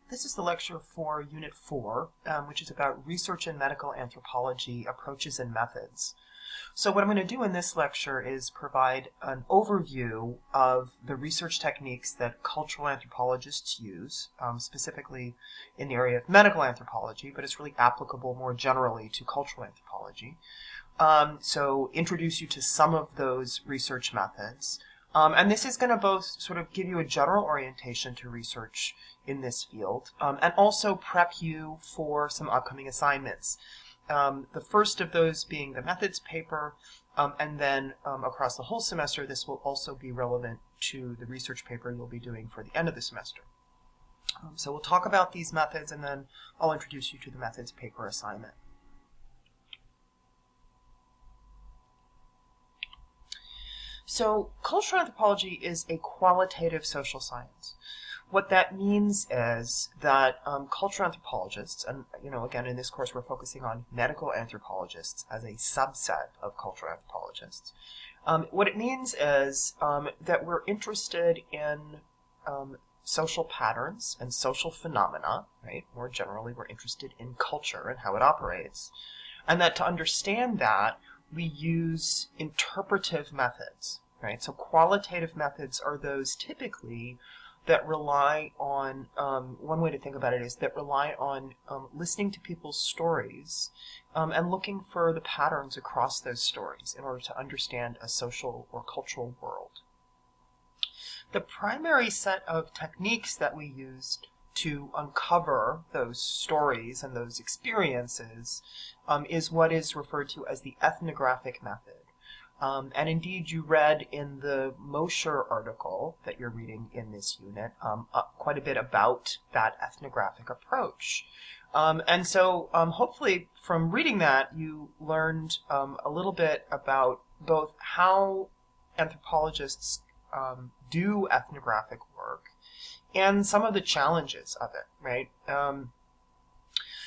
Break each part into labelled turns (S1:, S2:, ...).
S1: This is the lecture for Unit 4, which is about research in medical anthropology, approaches and methods. So what I'm going to do in this lecture is provide an overview of the research techniques that cultural anthropologists use, specifically in the area of medical anthropology, but it's really applicable more generally to cultural anthropology. So introduce you to some of those research methods. And this is going to both sort of give you a general orientation to research in this field, and also prep you for some upcoming assignments. The first of those being the methods paper, and then across the whole semester, this will also be relevant to the research paper you'll be doing for the end of the semester. So we'll talk about these methods, and then I'll introduce you to the methods paper assignment. So cultural anthropology is a qualitative social science. What that means is that cultural anthropologists, and again in this course we're focusing on medical anthropologists as a subset of cultural anthropologists. What it means is that we're interested in social patterns and social phenomena, right? More generally, we're interested in culture and how it operates. And that to understand that, we use interpretive methods, right? So qualitative methods are those typically that rely on, one way to think about it is that rely on listening to people's stories and looking for the patterns across those stories in order to understand a social or cultural world. The primary set of techniques that we used to uncover those stories and those experiences is what is referred to as the ethnographic method. And indeed, you read in the Mosher article that you're reading in this unit quite a bit about that ethnographic approach. And so hopefully from reading that, you learned a little bit about both how anthropologists do ethnographic work and some of the challenges of it, right?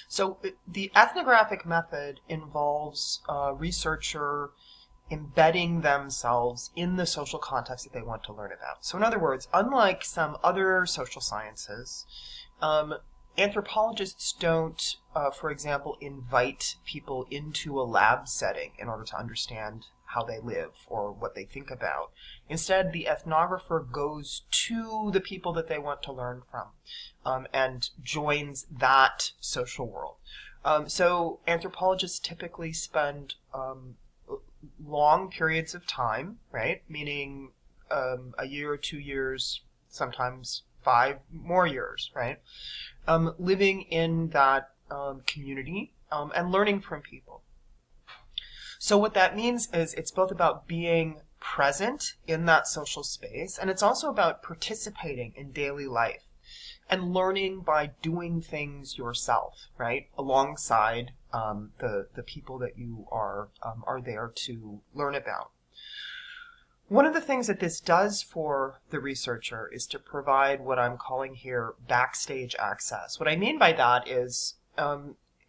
S1: So the ethnographic method involves a researcher embedding themselves in the social context that they want to learn about. So in other words, unlike some other social sciences, anthropologists don't, for example, invite people into a lab setting in order to understand how they live or what they think about. Instead, the ethnographer goes to the people that they want to learn from and joins that social world. So anthropologists typically spend long periods of time, right? Meaning a year or 2 years, sometimes 5 more years, right? Living in that community and learning from people. So what that means is it's both about being present in that social space, and it's also about participating in daily life and learning by doing things yourself, right? Alongside the people that you are there to learn about. One of the things that this does for the researcher is to provide what I'm calling here backstage access. What I mean by that is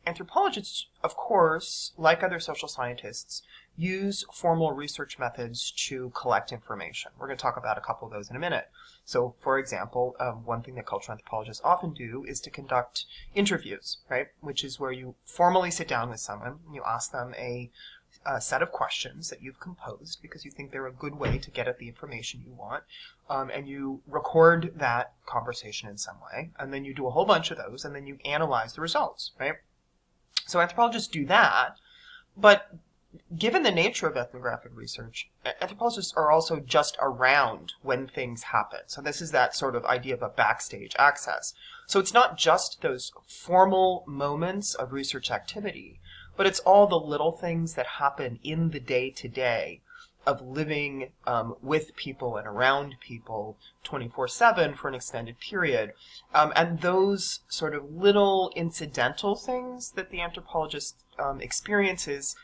S1: anthropologists, of course, like other social scientists, use formal research methods to collect information. We're going to talk about a couple of those in a minute. So, for example, one thing that cultural anthropologists often do is to conduct interviews, right? Which is where you formally sit down with someone and you ask them a set of questions that you've composed because you think they're a good way to get at the information you want, and you record that conversation in some way, and then you do a whole bunch of those, and then you analyze the results, right? So anthropologists do that, but given the nature of ethnographic research, anthropologists are also just around when things happen. So this is that sort of idea of a backstage access. So it's not just those formal moments of research activity, but it's all the little things that happen in the day-to-day of living with people and around people 24/7 for an extended period. And those sort of little incidental things that the anthropologist experiences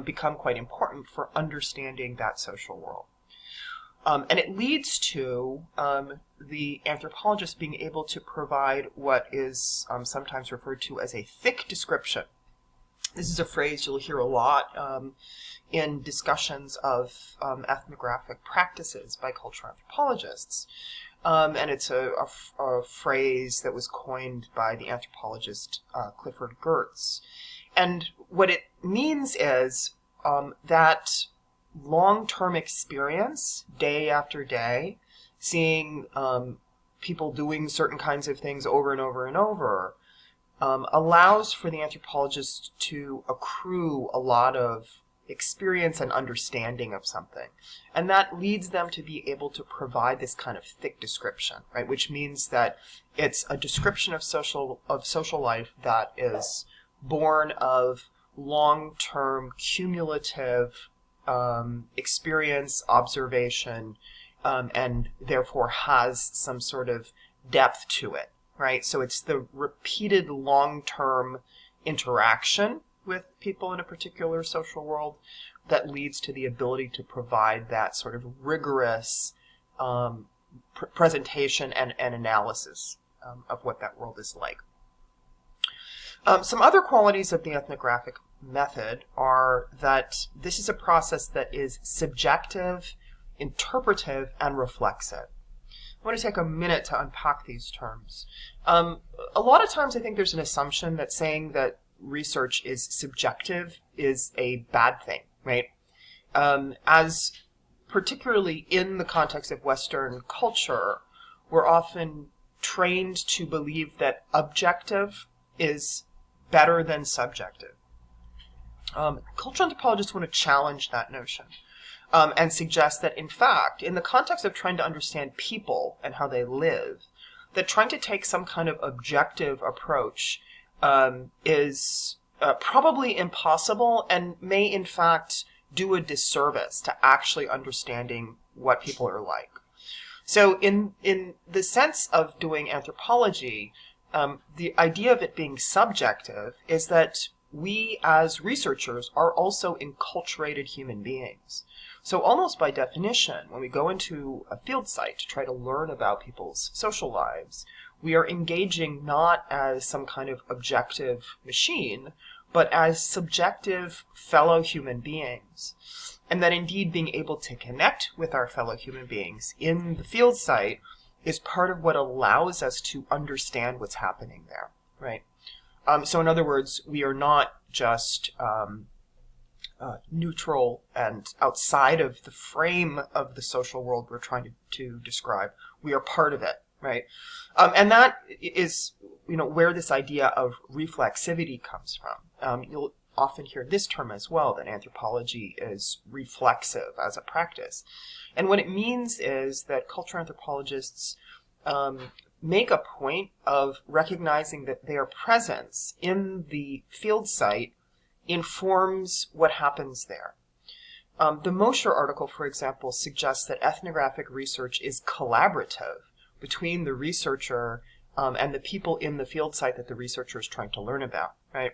S1: become quite important for understanding that social world. And it leads to the anthropologist being able to provide what is sometimes referred to as a thick description. This is a phrase you'll hear a lot in discussions of ethnographic practices by cultural anthropologists. and it's a phrase that was coined by the anthropologist Clifford Geertz. And what it means is that long-term experience, day after day, seeing people doing certain kinds of things over and over and over, allows for the anthropologist to accrue a lot of experience and understanding of something. And that leads them to be able to provide this kind of thick description, right? Which means that it's a description of social life that is born of long-term cumulative experience, observation, and therefore has some sort of depth to it, right? So it's the repeated long-term interaction with people in a particular social world that leads to the ability to provide that sort of rigorous presentation and analysis of what that world is like. Some other qualities of the ethnographic method are that this is a process that is subjective, interpretive, and reflexive. I want to take a minute to unpack these terms. A lot of times I think there's an assumption that saying that research is subjective is a bad thing, right? As particularly in the context of Western culture, we're often trained to believe that objective is better than subjective. Cultural anthropologists want to challenge that notion and suggest that, in fact, in the context of trying to understand people and how they live, that trying to take some kind of objective approach is probably impossible and may, in fact, do a disservice to actually understanding what people are like. So in the sense of doing anthropology, the idea of it being subjective is that we as researchers are also enculturated human beings. So almost by definition, when we go into a field site to try to learn about people's social lives, we are engaging not as some kind of objective machine, but as subjective fellow human beings. And that indeed being able to connect with our fellow human beings in the field site is part of what allows us to understand what's happening there, right? So in other words, we are not just neutral and outside of the frame of the social world we're trying to describe. We are part of it, right? And that is, where this idea of reflexivity comes from. You'll often hear this term as well, that anthropology is reflexive as a practice. And what it means is that cultural anthropologists make a point of recognizing that their presence in the field site informs what happens there. The Mosher article, for example, suggests that ethnographic research is collaborative between the researcher and the people in the field site that the researcher is trying to learn about, right?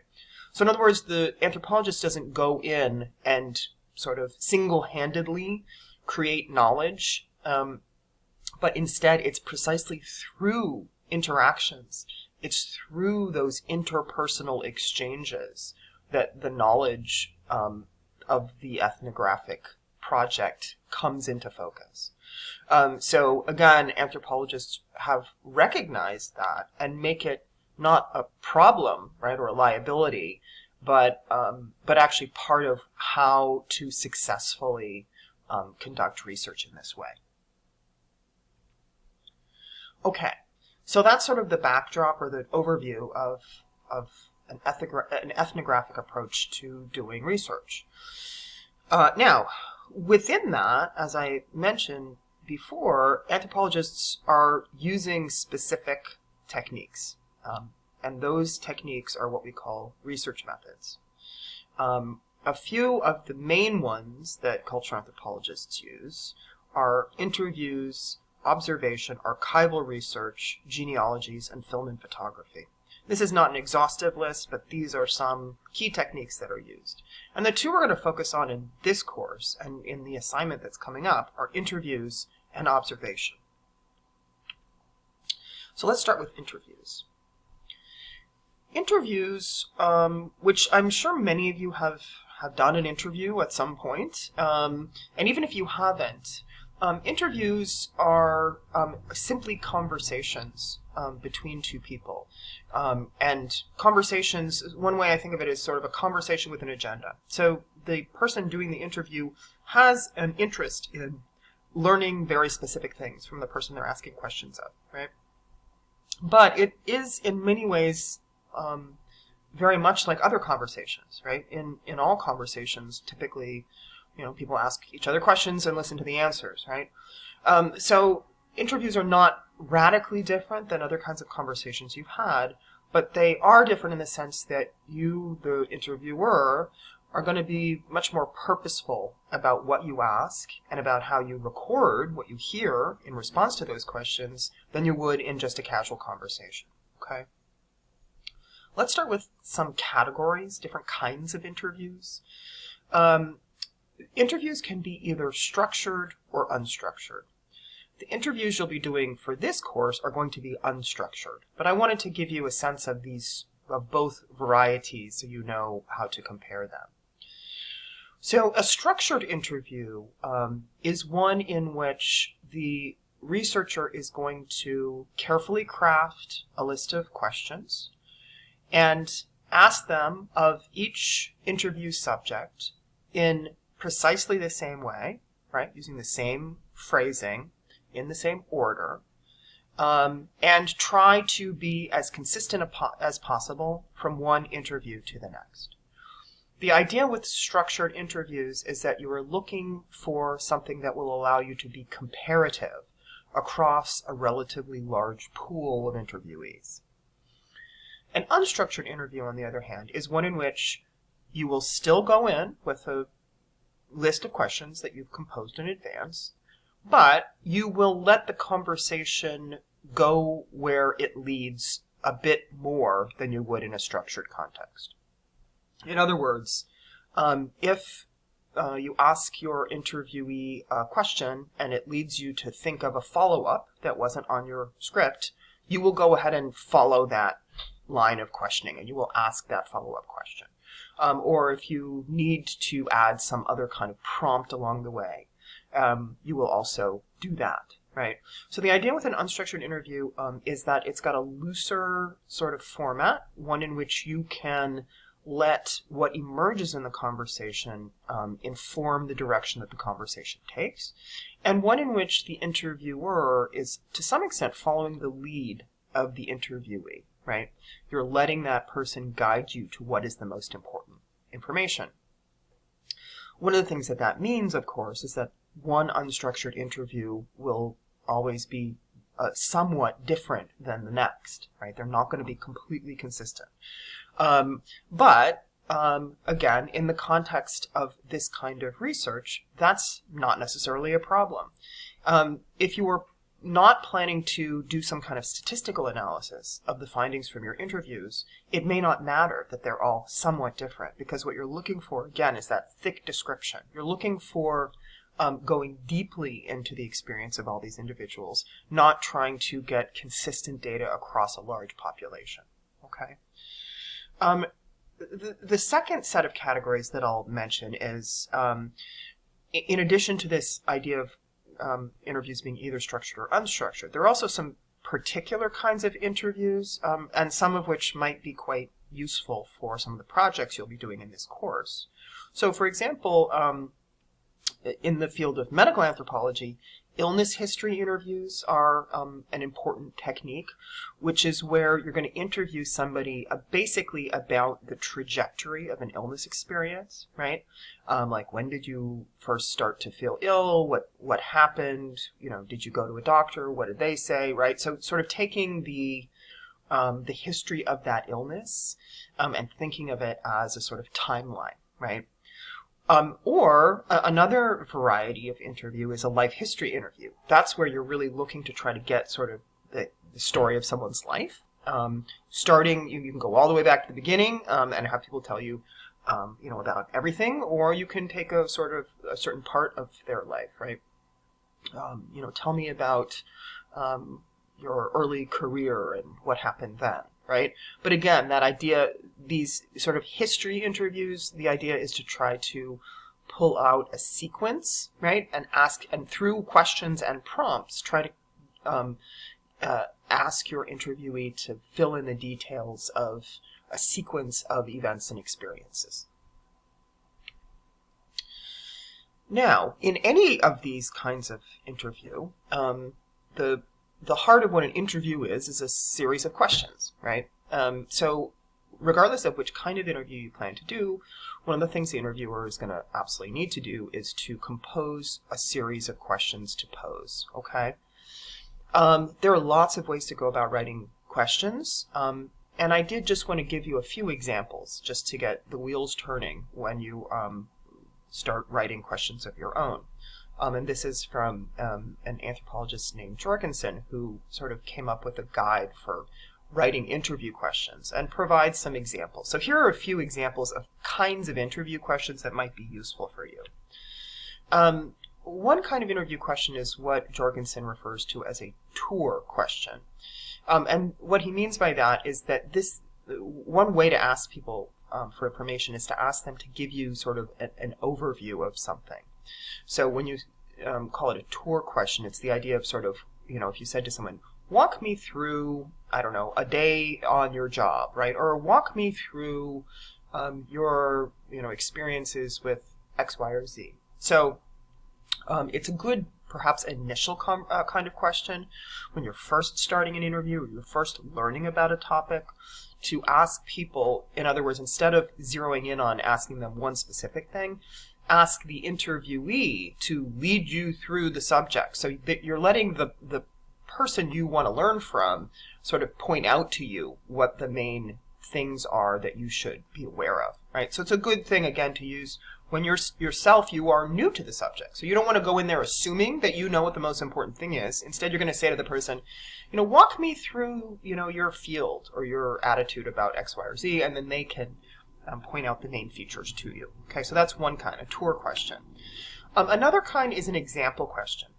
S1: So in other words, the anthropologist doesn't go in and sort of single-handedly create knowledge, but instead it's precisely through interactions, it's through those interpersonal exchanges that the knowledge of the ethnographic project comes into focus. So again, anthropologists have recognized that and make it not a problem, right, or a liability, but actually part of how to successfully conduct research in this way. Okay, so that's sort of the backdrop or the overview of an ethnographic approach to doing research. Now, within that, as I mentioned before, anthropologists are using specific techniques, and those techniques are what we call research methods. A few of the main ones that cultural anthropologists use are interviews, observation, archival research, genealogies, and film and photography. This is not an exhaustive list, but these are some key techniques that are used. And the two we're going to focus on in this course and in the assignment that's coming up are interviews and observation. So let's start with interviews. Interviews, which I'm sure many of you have done an interview at some point, and even if you haven't, Interviews are simply conversations between two people. And conversations, one way I think of it is sort of a conversation with an agenda. So the person doing the interview has an interest in learning very specific things from the person they're asking questions of, right? But it is in many ways very much like other conversations, right? In all conversations, typically, people ask each other questions and listen to the answers, right? So interviews are not radically different than other kinds of conversations you've had, but they are different in the sense that you, the interviewer, are going to be much more purposeful about what you ask and about how you record what you hear in response to those questions than you would in just a casual conversation, okay? Let's start with some categories, different kinds of interviews. Interviews can be either structured or unstructured. The interviews you'll be doing for this course are going to be unstructured, but I wanted to give you a sense of both varieties so you know how to compare them. So a structured interview is one in which the researcher is going to carefully craft a list of questions and ask them of each interview subject in precisely the same way, right, using the same phrasing in the same order, and try to be as consistent as possible from one interview to the next. The idea with structured interviews is that you are looking for something that will allow you to be comparative across a relatively large pool of interviewees. An unstructured interview, on the other hand, is one in which you will still go in with a list of questions that you've composed in advance, but you will let the conversation go where it leads a bit more than you would in a structured context. In other words, if you ask your interviewee a question and it leads you to think of a follow-up that wasn't on your script, you will go ahead and follow that line of questioning and you will ask that follow-up question. Or if you need to add some other kind of prompt along the way, you will also do that, right? So the idea with an unstructured interview is that it's got a looser sort of format, one in which you can let what emerges in the conversation inform the direction that the conversation takes, and one in which the interviewer is, to some extent, following the lead of the interviewee, right? You're letting that person guide you to what is the most important information. One of the things that means, of course, is that one unstructured interview will always be somewhat different than the next, right? They're not going to be completely consistent. But again, in the context of this kind of research, that's not necessarily a problem. If you were not planning to do some kind of statistical analysis of the findings from your interviews, it may not matter that they're all somewhat different, because what you're looking for, again, is that thick description. You're looking for going deeply into the experience of all these individuals, not trying to get consistent data across a large population. Okay? The second set of categories that I'll mention is, in addition to this idea of interviews being either structured or unstructured, there are also some particular kinds of interviews, and some of which might be quite useful for some of the projects you'll be doing in this course. So, for example, in the field of medical anthropology, illness history interviews are an important technique, which is where you're going to interview somebody basically about the trajectory of an illness experience, right? Like, when did you first start to feel ill? What happened? Did you go to a doctor? What did they say, right? So sort of taking the history of that illness and thinking of it as a sort of timeline, right? Or another variety of interview is a life history interview. That's where you're really looking to try to get sort of the story of someone's life. Starting, you can go all the way back to the beginning and have people tell you, about everything, or you can take a certain part of their life, right? Tell me about your early career and what happened then, right? But again, that idea, these sort of history interviews, the idea is to try to pull out a sequence, right, and through questions and prompts, try to ask your interviewee to fill in the details of a sequence of events and experiences. Now, in any of these kinds of interview, the heart of what an interview is a series of questions, right? So regardless of which kind of interview you plan to do, one of the things the interviewer is going to absolutely need to do is to compose a series of questions to pose, okay? There are lots of ways to go about writing questions, and I did just want to give you a few examples just to get the wheels turning when you start writing questions of your own. And this is from an anthropologist named Jorgensen, who sort of came up with a guide for writing interview questions and provides some examples. So here are a few examples of kinds of interview questions that might be useful for you. One kind of interview question is what Jorgensen refers to as a tour question. And what he means by that is that one way to ask people for information is to ask them to give you sort of an overview of something. So when you call it a tour question, it's the idea of sort of, if you said to someone, walk me through, I don't know, a day on your job, right? Or walk me through your, experiences with X, Y, or Z. So it's a good, perhaps, initial kind of question when you're first starting an interview or you're first learning about a topic, to ask people, in other words, instead of zeroing in on asking them one specific thing, ask the interviewee to lead you through the subject. So that you're letting the person you want to learn from sort of point out to you what the main things are that you should be aware of, right? So it's a good thing, again, to use when you are new to the subject. So you don't want to go in there assuming that you know what the most important thing is. Instead, you're going to say to the person, walk me through, your field or your attitude about X, Y, or Z, and then they can point out the main features to you. Okay, so that's one kind, a tour question. Another kind is an example question.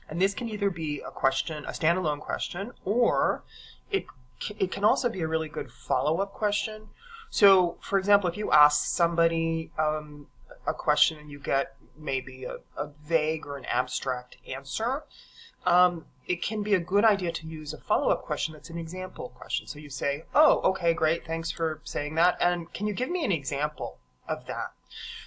S1: And this can either be a standalone question, or it can also be a really good follow-up question. So, for example, if you ask somebody a question and you get maybe a vague or an abstract answer, it can be a good idea to use a follow-up question that's an example question. So you say, oh, okay, great, thanks for saying that, and can you give me an example of that?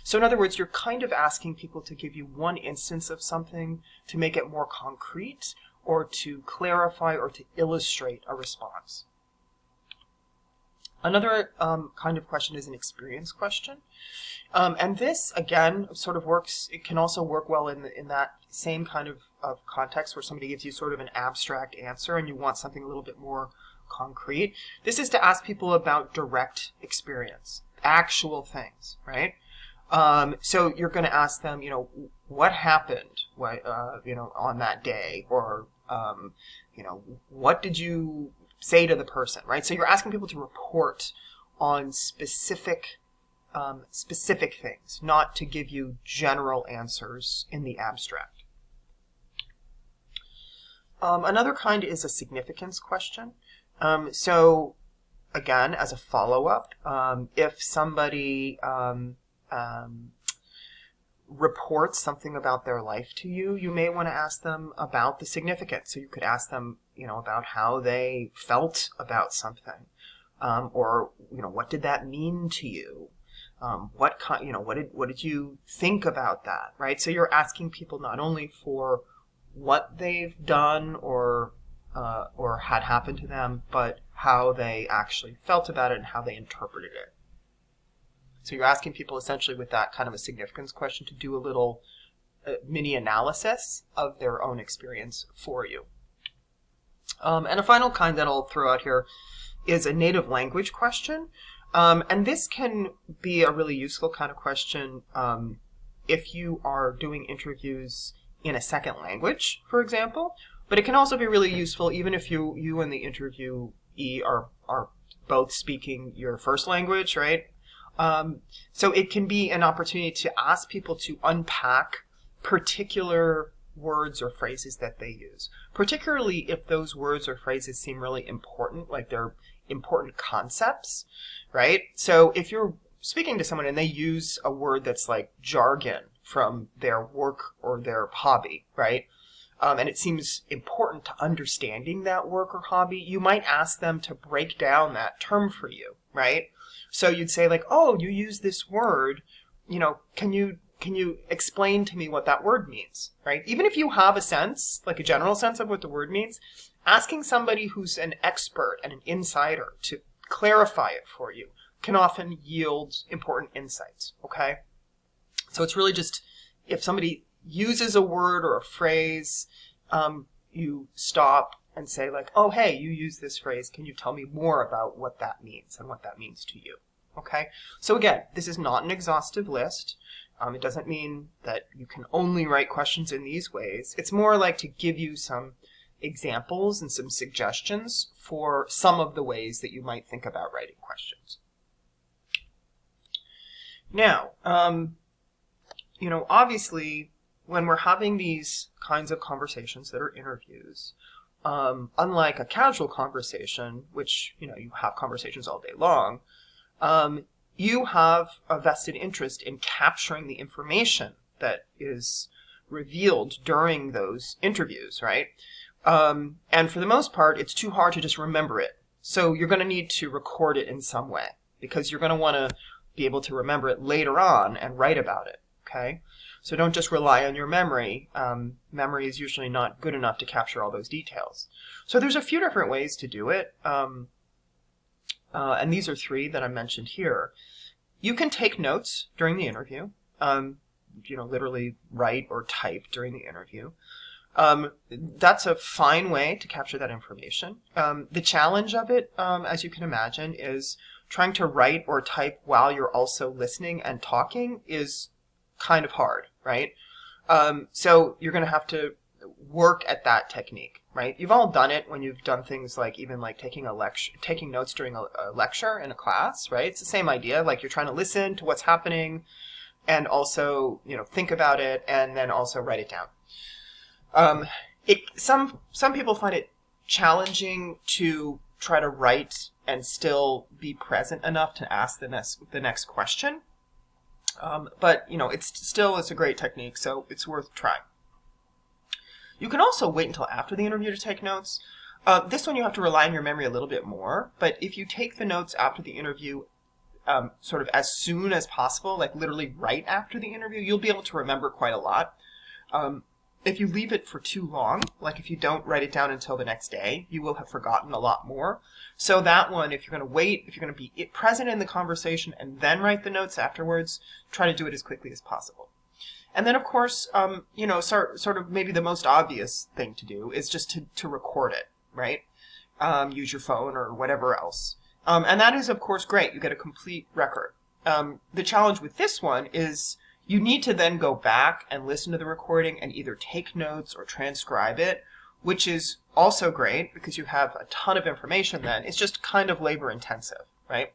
S1: So in other words, you're kind of asking people to give you one instance of something to make it more concrete, or to clarify, or to illustrate a response. Another kind of question is an experience question. And this, again, sort of works, it can also work well in that same kind of context where somebody gives you sort of an abstract answer and you want something a little bit more concrete. This is to ask people about direct experience, actual things, right? So you're going to ask them, what happened, on that day, or, what did you say to the person, right? So you're asking people to report on specific things, not to give you general answers in the abstract. Another kind is a significance question. So again, as a follow-up, if somebody reports something about their life to you, you may want to ask them about the significance. So you could ask them, about how they felt about something, or what did that mean to you? What did you think about that? Right. So you're asking people not only for what they've done or had happened to them, but how they actually felt about it and how they interpreted it. So you're asking people essentially with that kind of a significance question to do a little mini analysis of their own experience for you. And a final kind that I'll throw out here is a native language question. And this can be a really useful kind of question if you are doing interviews in a second language, for example. But it can also be really useful even if you and the interviewee are both speaking your first language, right? So it can be an opportunity to ask people to unpack particular words or phrases that they use, particularly if those words or phrases seem really important, like they're important concepts, right? So if you're speaking to someone and they use a word that's like jargon from their work or their hobby, right? And it seems important to understanding that work or hobby, you might ask them to break down that term for you, right? So you'd say like, oh, you use this word, can you explain to me what that word means, right? Even if you have a sense, like a general sense of what the word means, asking somebody who's an expert and an insider to clarify it for you can often yield important insights, okay? So it's really just, if somebody uses a word or a phrase, you stop and say like, oh, hey, you use this phrase. Can you tell me more about what that means and what that means to you? Okay. So again, this is not an exhaustive list. It doesn't mean that you can only write questions in these ways. It's more like to give you some examples and some suggestions for some of the ways that you might think about writing questions. Now, obviously, when we're having these kinds of conversations that are interviews, unlike a casual conversation, which, you have conversations all day long, you have a vested interest in capturing the information that is revealed during those interviews, right? And for the most part, it's too hard to just remember it. So you're going to need to record it in some way because you're going to want to be able to remember it later on and write about it, okay? So don't just rely on your memory. Memory is usually not good enough to capture all those details. So there's a few different ways to do it. And these are three that I mentioned here. You can take notes during the interview. Literally write or type during the interview. That's a fine way to capture that information. The challenge of it, as you can imagine, is trying to write or type while you're also listening and talking is kind of hard, right? So you're going to have to work at that technique, right? You've all done it when you've done things like even like taking notes during a lecture in a class, right? It's the same idea. Like you're trying to listen to what's happening and also, think about it and then also write it down. Some people find it challenging to try to write and still be present enough to ask the next question. But it's a great technique, so it's worth trying. You can also wait until after the interview to take notes. This one you have to rely on your memory a little bit more, but if you take the notes after the interview sort of as soon as possible, like literally right after the interview, you'll be able to remember quite a lot. If you leave it for too long, like if you don't write it down until the next day, you will have forgotten a lot more. So that one, if you're going to wait, if you're going to be present in the conversation and then write the notes afterwards, try to do it as quickly as possible. And then, of course, sort of maybe the most obvious thing to do is just to record it, right? Use your phone or whatever else. And that is, of course, great. You get a complete record. The challenge with this one is you need to then go back and listen to the recording and either take notes or transcribe it, which is also great because you have a ton of information then. It's just kind of labor intensive, right?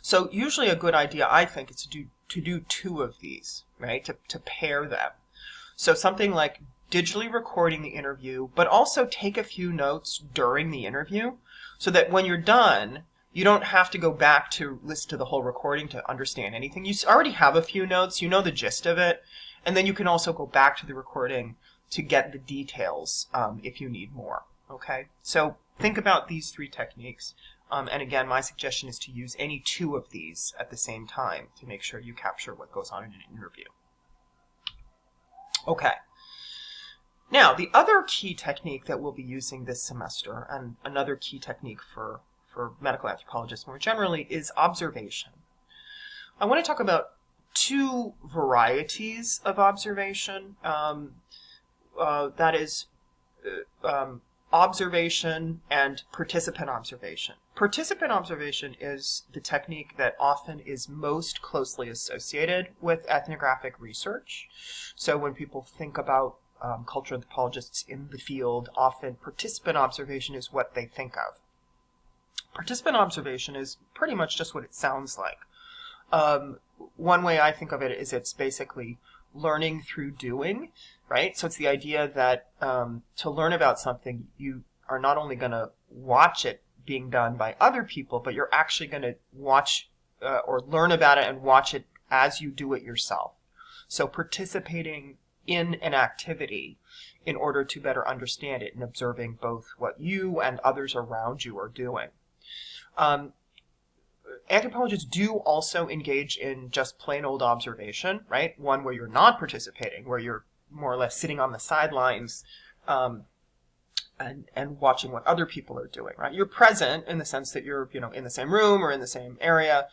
S1: So usually a good idea, I think, is to do two of these, right? To pair them. So something like digitally recording the interview, but also take a few notes during the interview so that when you're done, you don't have to go back to listen to the whole recording to understand anything. You already have a few notes, you know the gist of it, and then you can also go back to the recording to get the details if you need more, okay? So think about these three techniques. And again, my suggestion is to use any two of these at the same time to make sure you capture what goes on in an interview. Okay. Now, the other key technique that we'll be using this semester, and another key technique for medical anthropologists more generally, is observation. I want to talk about two varieties of observation. That is observation and participant observation. Participant observation is the technique that often is most closely associated with ethnographic research. So when people think about cultural anthropologists in the field, often participant observation is what they think of. Participant observation is pretty much just what it sounds like. One way I think of it is it's basically learning through doing, right? So it's the idea that to learn about something, you are not only going to watch it being done by other people, but you're actually going to watch or learn about it and watch it as you do it yourself. So participating in an activity in order to better understand it and observing both what you and others around you are doing. Anthropologists do also engage in just plain old observation, right? One where you're not participating, where you're more or less sitting on the sidelines and watching what other people are doing, right? You're present in the sense that you're, in the same room or in the same area,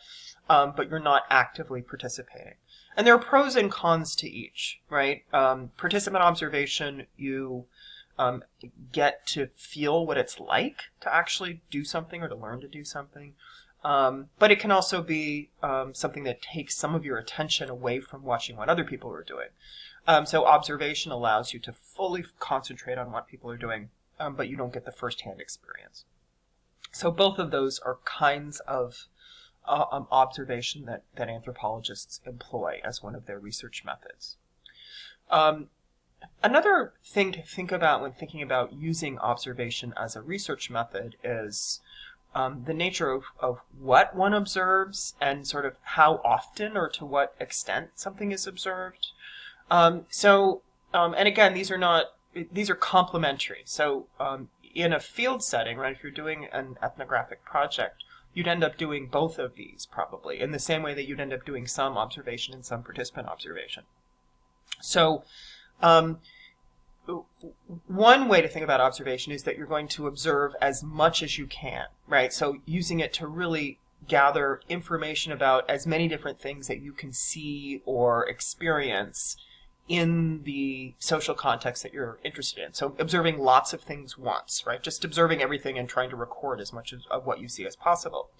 S1: but you're not actively participating. And there are pros and cons to each, right? Participant observation, you get to feel what it's like to actually do something or to learn to do something. But it can also be something that takes some of your attention away from watching what other people are doing. So observation allows you to fully concentrate on what people are doing, but you don't get the first-hand experience. So both of those are kinds of observation that anthropologists employ as one of their research methods. Another thing to think about when thinking about using observation as a research method is the nature of what one observes and sort of how often or to what extent something is observed. And again, these are complementary. So in a field setting, right, if you're doing an ethnographic project, you'd end up doing both of these probably in the same way that you'd end up doing some observation and some participant observation. So one way to think about observation is that you're going to observe as much as you can, right? So using it to really gather information about as many different things that you can see or experience in the social context that you're interested in. So observing lots of things once, right? Just observing everything and trying to record as much of what you see as possible.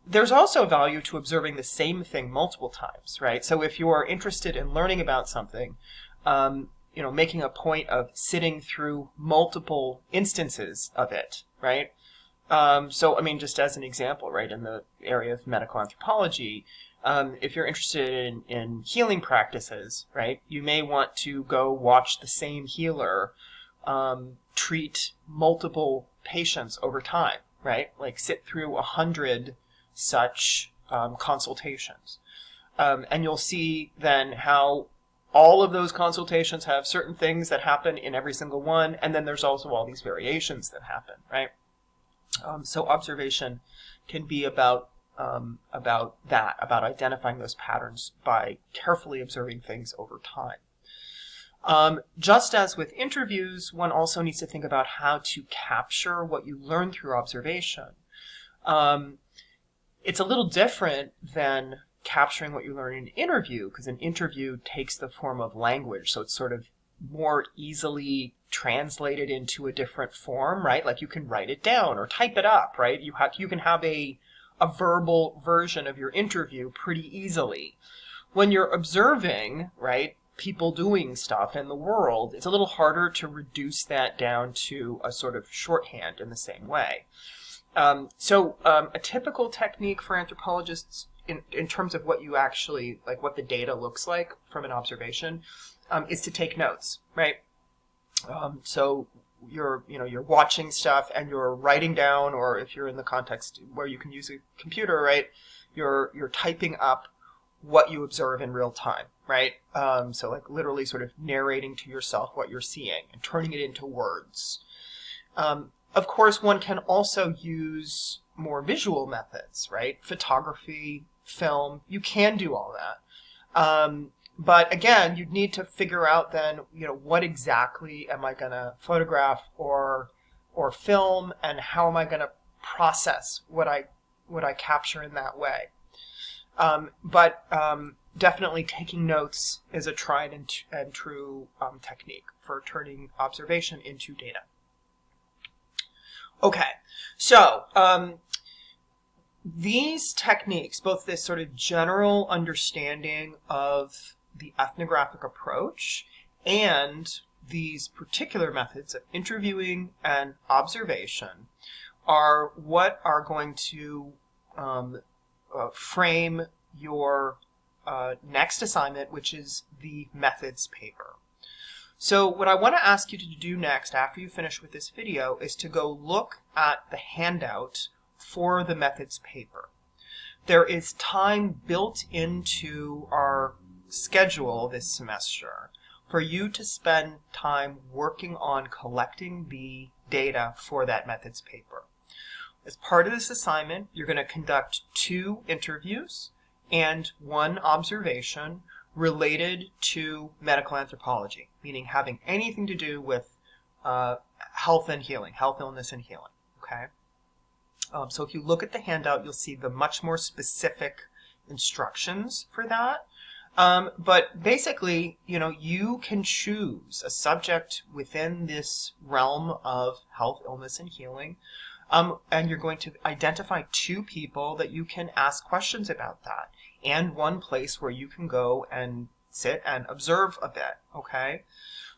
S1: There's also value to observing the same thing multiple times, right? So if you are interested in learning about something, making a point of sitting through multiple instances of it, right? Just as an example, right, in the area of medical anthropology, if you're interested in healing practices, right, you may want to go watch the same healer treat multiple patients over time, right? Like sit through 100 such consultations. And you'll see then how all of those consultations have certain things that happen in every single one, and then there's also all these variations that happen, right? So observation can be about identifying those patterns by carefully observing things over time. Just as with interviews, one also needs to think about how to capture what you learn through observation. It's a little different than capturing what you learn in an interview, because an interview takes the form of language, so it's sort of more easily translated into a different form, right? Like you can write it down or type it up, right? You can have a verbal version of your interview pretty easily. When you're observing, right, people doing stuff in the world, it's a little harder to reduce that down to a sort of shorthand in the same way. A typical technique for anthropologists in terms of what you actually, like what the data looks like from an observation, is to take notes, right? So you're watching stuff and you're writing down, or if you're in the context where you can use a computer, right, you're typing up what you observe in real time, right? So like literally sort of narrating to yourself what you're seeing and turning it into words. Of course, one can also use more visual methods, right? Photography, film, you can do all that. But again, you'd need to figure out then, what exactly am I going to photograph or film, and how am I going to process what I capture in that way. But definitely taking notes is a tried and true technique for turning observation into data. Okay, so these techniques, both this sort of general understanding of the ethnographic approach and these particular methods of interviewing and observation, are what are going to frame your next assignment, which is the methods paper. So what I want to ask you to do next, after you finish with this video, is to go look at the handout for the methods paper. there is time built into our schedule this semester for you to spend time working on collecting the data for that methods paper. As part of this assignment, you're going to conduct 2 interviews and 1 observation related to medical anthropology, meaning having anything to do with health and healing, health, illness, and healing. Okay. So if you look at the handout, you'll see the much more specific instructions for that. But basically, you can choose a subject within this realm of health, illness, and healing. And you're going to identify 2 people that you can ask questions about that, and 1 place where you can go and sit and observe a bit, okay?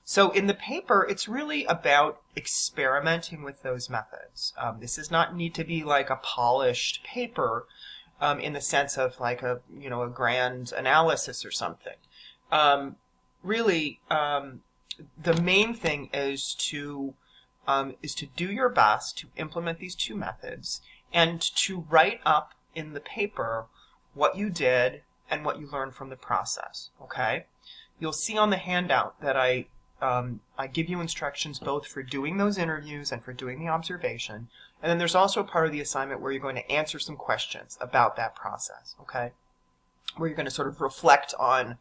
S1: So in the paper, it's really about experimenting with those methods. This does not need to be like a polished paper in the sense of like a grand analysis or something. Really, the main thing is to do your best to implement these 2 methods and to write up in the paper what you did and what you learned from the process, okay? You'll see on the handout that I give you instructions both for doing those interviews and for doing the observation. And then there's also a part of the assignment where you're going to answer some questions about that process, okay? Where you're going to sort of reflect on,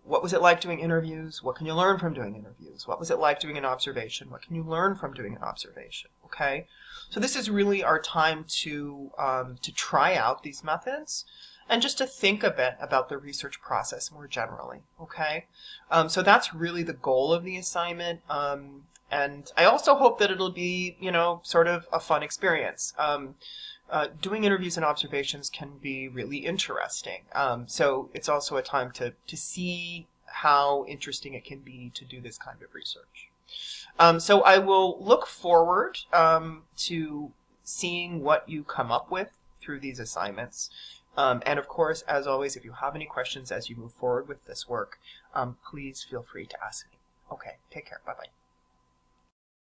S1: what was it like doing interviews? What can you learn from doing interviews? What was it like doing an observation? What can you learn from doing an observation? Okay, so this is really our time to try out these methods and just to think a bit about the research process more generally. Okay, so that's really the goal of the assignment, and I also hope that it'll be sort of a fun experience. Doing interviews and observations can be really interesting. So it's also a time to see how interesting it can be to do this kind of research. So I will look forward to seeing what you come up with through these assignments. And of course, as always, if you have any questions as you move forward with this work, please feel free to ask me. Okay, take care. Bye-bye.